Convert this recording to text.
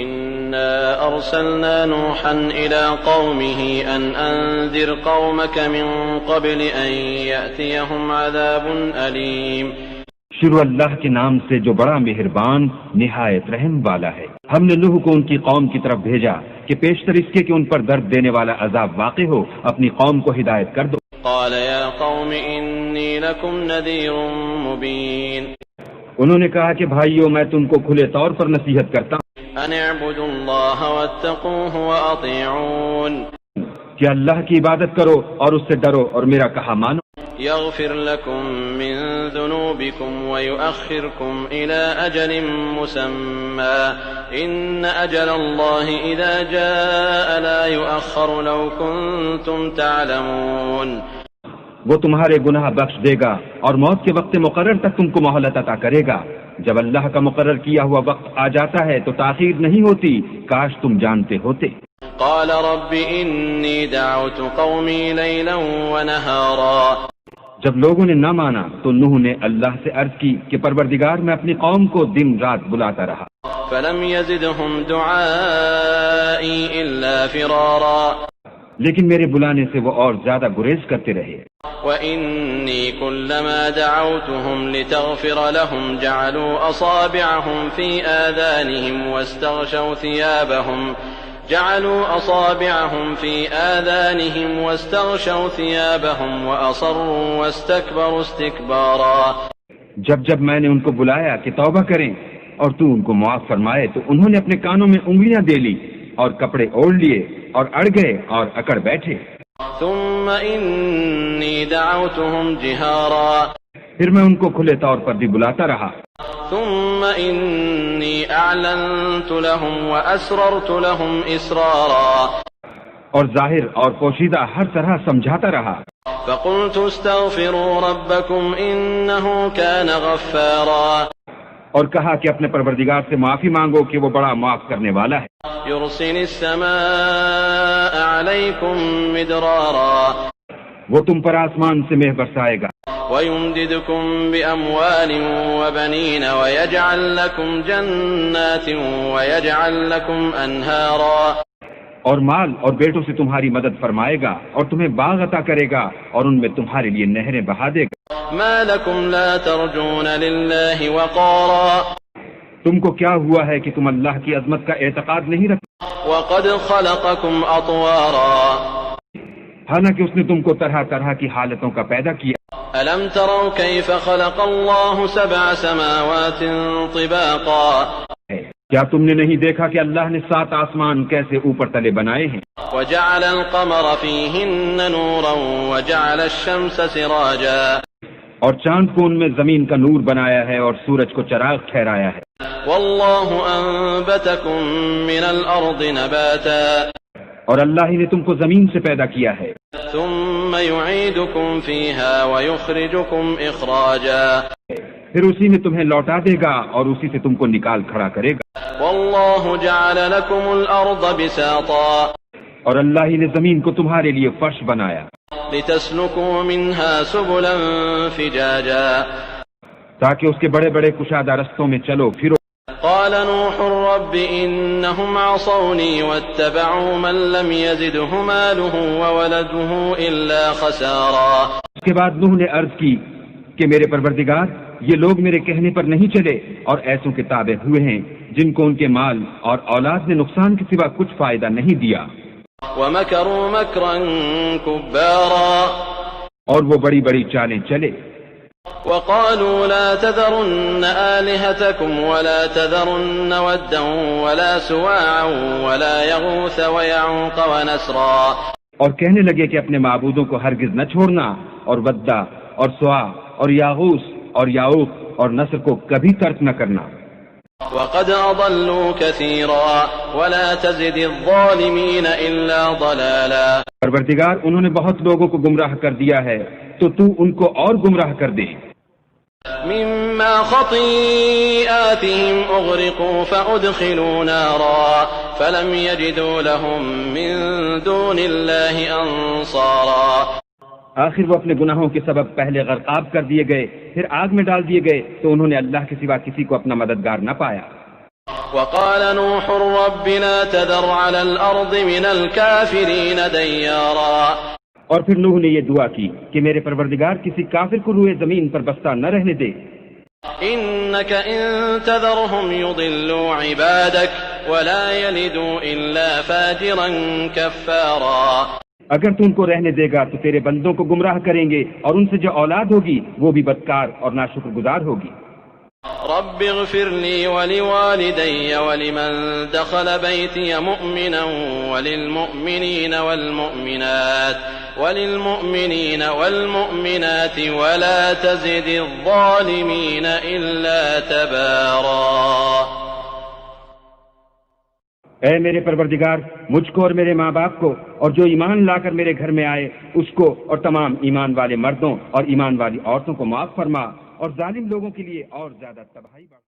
إنا أرسلنا نوحا إلى قومه أن أنذر قومك من قبل أن يأتيهم عذاب أليم. شروع اللہ کے نام سے جو بڑا مہربان نہایت رحم والا ہے. ہم نے نوح کو ان کی قوم کی طرف بھیجا کہ پیشتر اس کے کہ ان پر درد دینے والا عذاب واقع ہو اپنی قوم کو ہدایت کر دو. قال يا قوم إني لكم نذير مبين. انہوں نے کہا کہ بھائیو میں تم کو کھلے طور پر نصیحت کرتا ہوں أن اعبدوا الله واتقوه وأطيعون. کہ اللہ کی عبادت کرو اور اس سے ڈرو اور میرا کہا مانو. يغفر لكم من ذنوبكم ويؤخركم إلى أجل مسمى إن أجل الله إذا جاء لا يؤخر لو كنتم تعلمون. وہ تمہارے گناہ بخش دے گا اور موت کے وقت مقرر تک تم کو مہلت عطا کرے گا. جب اللہ کا مقرر کیا ہوا وقت آ جاتا ہے تو تاخیر نہیں ہوتی، کاش تم جانتے ہوتے. قال رب إني دعوت قومي ليلا ونهارا. جب لوگوں نے نہ مانا تو نوح نے اللہ سے عرض کی کہ پروردگار میں اپنی قوم کو دن رات بلاتا رہا. فلم يزدهم دعائي إلا فرارا. لیکن میرے بلانے سے وہ اور زیادہ گریز کرتے رہے. وإني كلما دعوتهم لتغفر لهم جعلوا أصابعهم في آذانهم واستغشوا ثيابهم وأصروا واستكبروا استكبارا. جب میں نے ان کو بلایا کہ توبہ کریں اور تو ان کو معاف فرمائے تو انہوں نے اپنے کانوں میں انگلیاں دے لی اور کپڑے اوڑھ لیے اور اڑ گئے اور اکڑ بیٹھے. ثم إني دعوتهم جهارا. پھر میں ان کو کھلے طور پر بھی بلاتا رہا. ثم إني أعلنت لهم وأسررت لهم إسرارا. اور ظاہر اور پوشیدہ ہر طرح سمجھاتا رہا. فقلت استغفروا ربكم إنه كان غفارا. اور کہا کہ اپنے پروردگار سے معافی مانگو کہ وہ بڑا معاف کرنے والا ہے. يرسل السماء عليكم مدرارا. وہ تم پر آسمان سے مہ برسائے گا. ويمددكم بأموال وبنين ويجعل لكم جنات ويجعل لكم أنهارا. اور مال اور بیٹوں سے تمہاری مدد فرمائے گا اور تمہیں باغ عطا کرے گا اور ان میں تمہارے لیے نہریں بہا دے گا. ما لكم لا ترجون لله وقارا. تم کو کیا ہوا ہے کہ تم اللہ کی عظمت کا اعتقاد نہیں رکھتے؟ وقد خلقكم أطوارا. حالانکہ اس نے تم کو طرح طرح کی حالتوں کا پیدا کیا. ألم تروا كيف خلق الله 7 سماوات طباقا. کیا تم نے نہیں دیکھا کہ اللہ نے 7 آسمان کیسے اوپر تلے بنائے ہیں. وجعل القمر فيهن نورا وجعل الشمس سراجا. اور چاند کو ان میں زمین کا نور بنایا ہے اور سورج کو چراغ ٹھہرایا ہے. والله أنبتكم من الأرض نباتا. اور اللہ ہی نے تم کو زمین سے پیدا کیا ہے. ثم يعيدكم فيها ويخرجكم إخراجا. پھر اسی میں تمہیں لوٹا دے گا اور اسی سے تم کو نکال کھڑا کرے گا. والله جعل لكم الأرض بساطا. اور اللہ ہی نے زمین کو تمہارے لیے فرش بنایا. لتسلكوا منها سبلا فجاجا. تاکہ اس کے بڑے بڑے کشادہ رستوں میں چلو پھرو. قال نوح رب إنهم عصوني واتبعوا من لم يزده ماله وولده إلا خسارا. اس کے بعد نوح نے عرض کی کہ میرے پروردگار یہ لوگ میرے کہنے پر نہیں چلے اور ایسوں کے تابع ہوئے ہیں جن کو ان کے مال اور اولاد نے نقصان کے سوا کچھ فائدہ نہیں دیا. ومكروا مكرا كبارا. اور وہ بڑی بڑی چالیں چلے. وقالوا لا تذرن آلهتكم ولا تذرن ودا ولا سواعا ولا يغوث ويعوق ونسرا. اور کہنے لگے کہ اپنے معبودوں کو ہرگز نہ چھوڑنا اور ودا اور سوا اور یاغوث اور یعوق اور نصر کو کبھی ترک نہ کرنا. وقد أضلوا كثيرا ولا تزد الظالمين إلا ضلالا. پروردگار انہوں نے بہت لوگوں کو گمراہ کر دیا ہے تو تو ان کو اور گمراہ کر دے. مما خطيئاتهم أغرقوا فأدخلوا نارا فلم يجدوا لهم من دون الله أنصارا. آخر وہ اپنے گناہوں کے سبب پہلے غرقاب کر دیے گئے پھر آگ میں ڈال دیے گئے تو انہوں نے اللہ کے سوا کسی کو اپنا مددگار نہ پایا. وقال نوح رب لا تذر على الأرض من الكافرين ديارا اور پھر نوح نے یہ دعا کی کہ میرے پروردگار کسی کافر کو روئے زمین پر بستہ نہ رہنے دے. إنك إن تذرهم يضلوا عبادك ولا يلدوا إلا فاجرا كفارا. اگر تم کو رہنے دے گا تو تیرے بندوں کو گمراہ کریں گے اور ان سے جو اولاد ہوگی وہ بھی بدکار اور ناشکر گزار ہوگی. رب اغفر لي ولوالدي ولمن دخل بيتي مؤمنا وللمؤمنين والمؤمنات ولا تزد الظالمين إلا تبارا. اے میرے پروردگار مجھ کو اور میرے ماں باپ کو اور جو ایمان لا کر میرے گھر میں آئے اس کو اور تمام ایمان والے مردوں اور ایمان والی عورتوں کو معاف فرما اور ظالم لوگوں کے لیے اور زیادہ تباہی